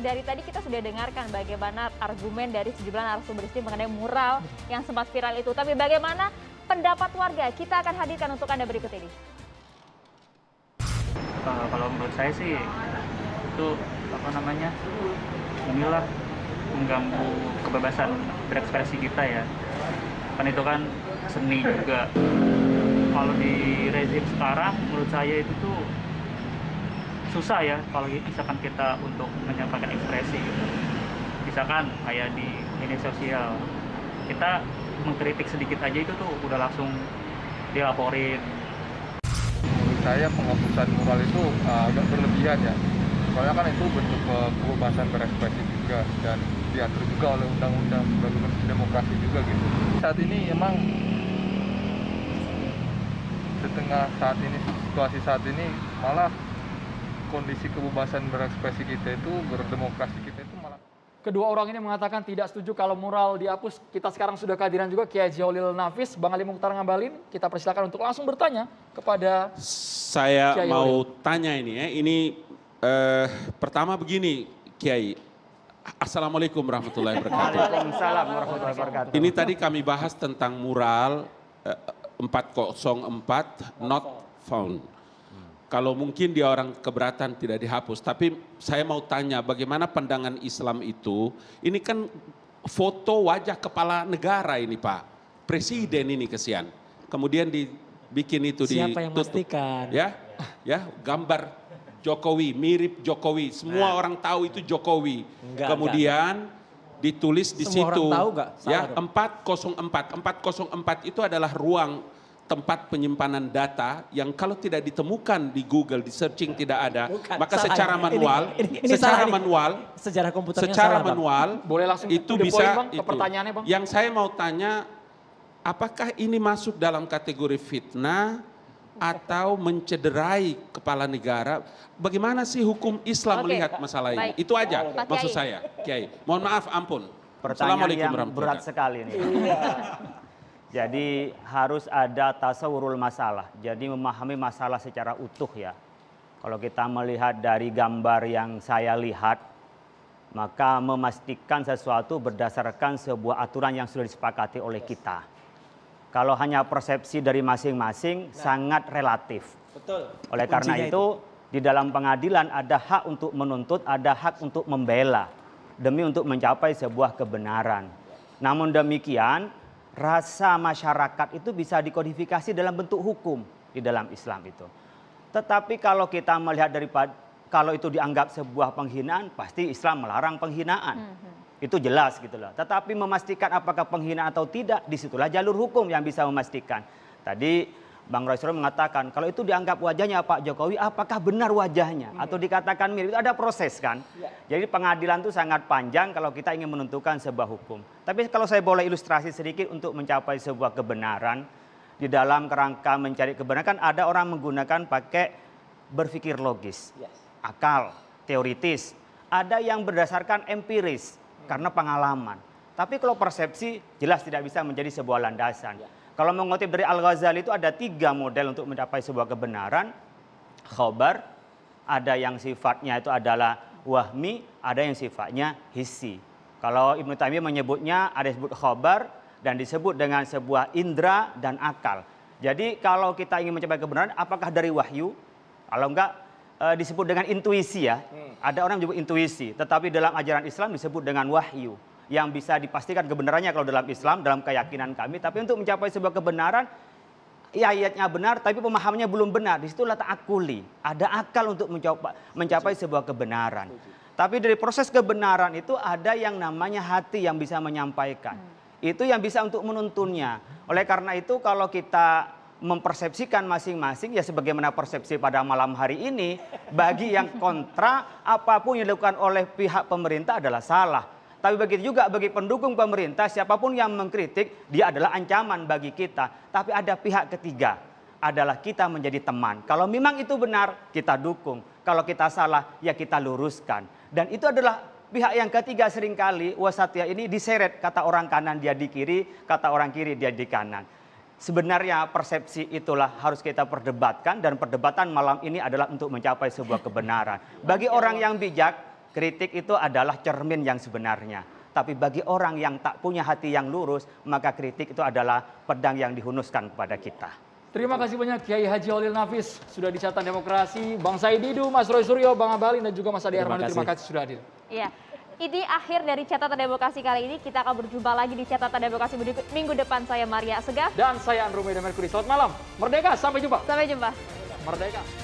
dari tadi kita sudah dengarkan bagaimana argumen dari sejumlah narasumber mengenai mural yang sempat viral itu. Tapi bagaimana pendapat warga? Kita akan hadirkan untuk Anda berikut ini. Kalau menurut saya sih itu inilah mengganggu kebebasan berekspresi kita ya. Kan itu kan seni juga. Kalau di rezim sekarang menurut saya itu tuh susah ya kalau misalkan kita untuk menyampaikan ekspresi gitu. Misalkan kayak di media sosial kita mengkritik sedikit aja itu tuh udah langsung dilaporin. Menurut saya penghapusan mural itu agak berlebihan ya. Soalnya kan itu bentuk kebebasan berekspresi juga dan diatur juga oleh undang-undang demokrasi juga gitu. Saat ini emang situasi saat ini malah kondisi kebebasan berekspresi kita itu, berdemokrasi kita itu malah. Kedua orang ini mengatakan tidak setuju kalau mural dihapus. Kita sekarang sudah kehadiran juga Kiai Holil Nafis, Bang Ali Mukhtar Ngabalin. Kita persilakan untuk langsung bertanya kepada saya Kiai mau Holil. tanya ini ya. Ini pertama begini Kiai. Assalamualaikum warahmatullahi wabarakatuh. Waalaikumsalam warahmatullahi wabarakatuh. Ini tadi kami bahas tentang mural 404 not found. Kalau mungkin dia orang keberatan tidak dihapus, tapi saya mau tanya bagaimana pandangan Islam itu, ini kan foto wajah kepala negara ini Pak, presiden ini kesian. Kemudian dibikin itu siapa yang ditutup. memastikan? Ya, gambar Jokowi, mirip Jokowi, semua orang tahu itu Jokowi. Kemudian ditulis di Semua situ, orang tahu nggak? ya Salah 404 itu adalah ruang tempat penyimpanan data yang kalau tidak ditemukan di Google, di searching tidak ada, Bukan, maka salah. secara manual, Ini salah, secara komputernya secara salah, manual, Boleh langsung itu to the bisa point, Bang, ke itu. pertanyaannya, Bang. Yang saya mau tanya, apakah ini masuk dalam kategori fitnah atau mencederai kepala negara? Bagaimana sih hukum Islam Oke, melihat masalah ini? baik. Itu aja Pak maksud Kiai. saya, Kiai. Mohon maaf, ampun. Pertanyaan yang warahmatullahi berat wabarakatuh. sekali nih. Jadi harus ada tasawurul masalah. Jadi memahami masalah secara utuh ya. Kalau kita melihat dari gambar yang saya lihat, maka memastikan sesuatu berdasarkan sebuah aturan yang sudah disepakati oleh kita. Kalau hanya persepsi dari masing-masing sangat relatif. Betul. Oleh karena itu di dalam pengadilan ada hak untuk menuntut, ada hak untuk membela demi untuk mencapai sebuah kebenaran. Namun demikian rasa masyarakat itu bisa dikodifikasi dalam bentuk hukum di dalam Islam itu. Tetapi kalau kita melihat kalau itu dianggap sebuah penghinaan, pasti Islam melarang penghinaan. Itu jelas gitu loh. Tetapi memastikan apakah penghinaan atau tidak, disitulah jalur hukum yang bisa memastikan. Tadi Bang Roy Suryo mengatakan kalau itu dianggap wajahnya Pak Jokowi, apakah benar wajahnya atau dikatakan mirip? Itu ada proses kan. Jadi pengadilan itu sangat panjang kalau kita ingin menentukan sebuah hukum. Tapi kalau saya boleh ilustrasi sedikit untuk mencapai sebuah kebenaran, di dalam kerangka mencari kebenaran kan ada orang menggunakan pakai berpikir logis, akal, teoritis. Ada yang berdasarkan empiris karena pengalaman. Tapi kalau persepsi jelas tidak bisa menjadi sebuah landasan. Kalau mengutip dari Al-Ghazali itu ada 3 model untuk mencapai sebuah kebenaran. Khobar, ada yang sifatnya itu adalah wahmi, ada yang sifatnya hissi. Kalau Ibnu Taimiyah menyebutnya ada disebut khobar dan disebut dengan sebuah indera dan akal. Jadi kalau kita ingin mencapai kebenaran, apakah dari wahyu? Kalau enggak disebut dengan intuisi ya. Ada orang menyebut intuisi, tetapi dalam ajaran Islam disebut dengan wahyu. Yang bisa dipastikan kebenarannya kalau dalam Islam, dalam keyakinan kami. Tapi untuk mencapai sebuah kebenaran, ya ayatnya benar, tapi pemahamannya belum benar. Di situ letak akuli. Ada akal untuk mencapai sebuah kebenaran. Tapi dari proses kebenaran itu ada yang namanya hati yang bisa menyampaikan. Itu yang bisa untuk menuntunnya. Oleh karena itu kalau kita mempersepsikan masing-masing, ya sebagaimana persepsi pada malam hari ini, bagi yang kontra, apapun yang dilakukan oleh pihak pemerintah adalah salah. Tapi begitu juga bagi pendukung pemerintah, siapapun yang mengkritik, dia adalah ancaman bagi kita. Tapi ada pihak ketiga, adalah kita menjadi teman. Kalau memang itu benar, kita dukung. Kalau kita salah, ya kita luruskan. Dan itu adalah pihak yang ketiga seringkali, wasatiyah ini diseret. Kata orang kanan dia di kiri, kata orang kiri dia di kanan. Sebenarnya persepsi itulah harus kita perdebatkan. Dan perdebatan malam ini adalah untuk mencapai sebuah kebenaran. Bagi orang yang bijak, Kritik itu adalah cermin yang sebenarnya. Tapi bagi orang yang tak punya hati yang lurus, maka kritik itu adalah pedang yang dihunuskan kepada kita. Terima kasih banyak Kiai Haji Holil Nafis sudah di Catatan Demokrasi, Bang Said Didu, Mas Roy Suryo, Bang Abalin, dan juga Mas Adi Armando. Terima kasih sudah hadir. Iya. Ini akhir dari Catatan Demokrasi kali ini. Kita akan berjumpa lagi di Catatan Demokrasi minggu depan. Saya Maria Segaf. Dan saya Andromeda Mercury. Selamat malam. Merdeka, sampai jumpa. Sampai jumpa. Merdeka.